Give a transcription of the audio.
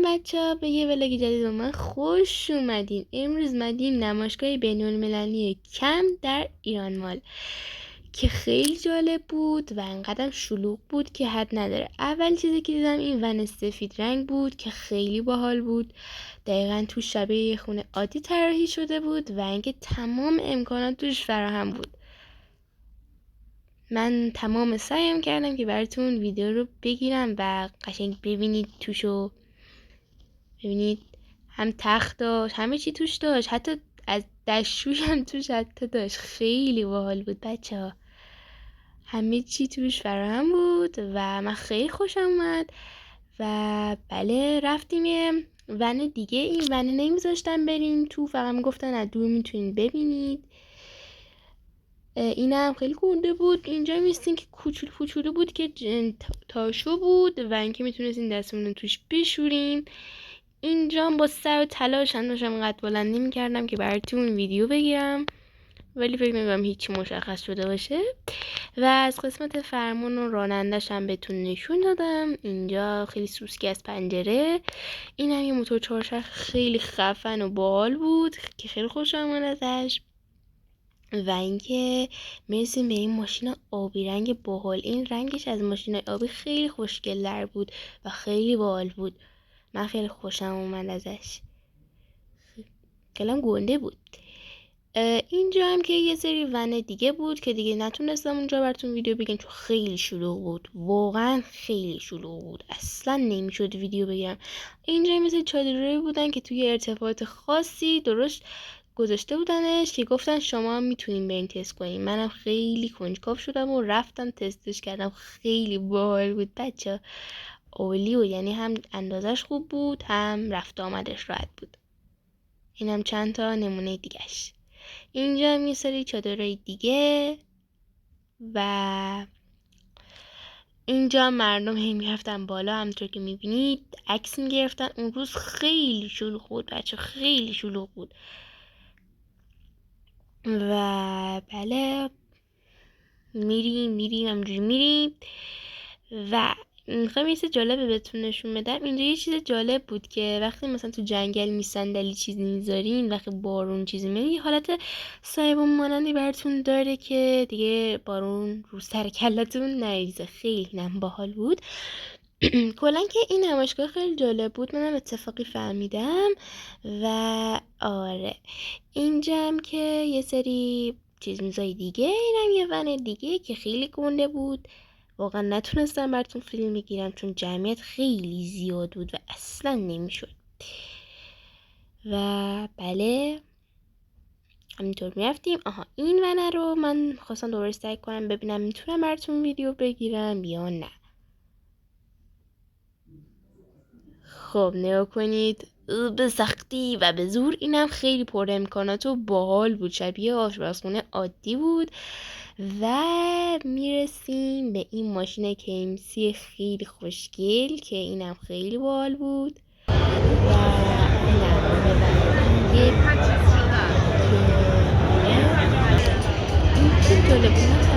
سلام بچه‌ها، به یه ولاگ جدید با من خوش اومدین. امروز مدیم نمایشگاه بین‌المللی کم در ایران مال که خیلی جالب بود و انقدرم شلوغ بود که حد نداره. اول چیزی که دیدم این ون سفید رنگ بود که خیلی باحال بود. دقیقا تو شبیه یه خونه عادی طراحی شده بود و اینکه تمام امکانات توش فراهم بود. من تمام سعیم کردم که براتون ویدیو رو بگیرم و قشنگ ببینید توشو. ببینید هم تخت داشت، همه چی توش داشت، حتی از دستشویی هم توش حتی داشت. خیلی باحال بود بچه ها، همه چی توش فراهم بود و من خیلی خوشم اومد. و بله رفتیم یه ون دیگه، این ون نمیذاشتن بریم تو، فقط میگفتن از دور میتونید ببینید. این هم خیلی گنده بود. اینجا میستین که کوچولو بود که تاشو بود و اینکه میتونستین دستمون توش بشوریم. اینجا با سر و تلاش داشتم اینقدر بلند نمی‌کردم که براتون ویدیو بگیرم، ولی فکر نمی‌کنم هیچی مشخص شده باشه. و از قسمت فرمون و رانندش هم بهتون نشون دادم. اینجا خیلی سوسکی از پنجره. این هم یه موتور چهارچرخ خیلی خفن و باحال بود که خیلی خوشم اومد ازش. و اینکه مرسیم به این ماشین آبی رنگ باحال. این رنگش از ماشین آبی خیلی خوشگل‌تر بود و خیلی باحال بود. من خیلی خوشم اومد ازش، خیلی گنده بود. اینجا هم که یه سری ون دیگه بود که دیگه نتونستم اونجا براتون ویدیو بگم چون خیلی شلوغ بود، واقعا خیلی شلوغ بود، اصلا نمیشد ویدیو بگیرم. اینجا مثل چادرایی بودن که توی ارتفاعات خاصی درست گذاشته بودنش که گفتن شما میتونین برین تست کنین. منم خیلی کنجکاو شدم و رفتم تستش کردم. خیلی باحال بود بچه، عالی بود، یعنی هم اندازش خوب بود هم رفت آمدش راحت بود. اینم چند تا نمونه دیگهش. اینجا هم یه سری چادرهای دیگه و اینجا هم مردم هی میرفتن بالا، همونطور که میبینید عکس میگرفتن. اون روز خیلی شلوغ بود بچه، خیلی شلوغ بود. و بله میریم همجوری میریم. و میخوام یه چیز جالب بهتون نشون بدم. اینجا یه چیز جالب بود که وقتی مثلا تو جنگل میصندلی چیزی میذارین، وقتی بارون چیزی میاد یه حالت سایبون مانندی براتون داره که دیگه بارون رو سر کلتون نریزه. خیلی هم باحال بود. کلا که این نمایشگاه خیلی جالب بود، منم اتفاقی فهمیدم. و آره اینجا هم که یه سری چیز میزای دیگه، اینم یه ون دیگه که خیلی گنده بود. واقعا نتونستم براتون فیلم بگیرم چون جمعیت خیلی زیاد بود و اصلا نمیشد. و بله همینطور میرفتیم. این ونه رو من خواستم دوباره سعی کنم ببینم میتونم براتون ویدیو بگیرم یا نه. خب نگاه کنید، به سختی و به زور. اینم خیلی پر امکانات و باحال بود، شبیه آشپزخونه عادی بود. و میرسیم به این ماشین KMC خیلی خوشگل که اینم خیلی باحال بود. و اینم این چی جالب بود،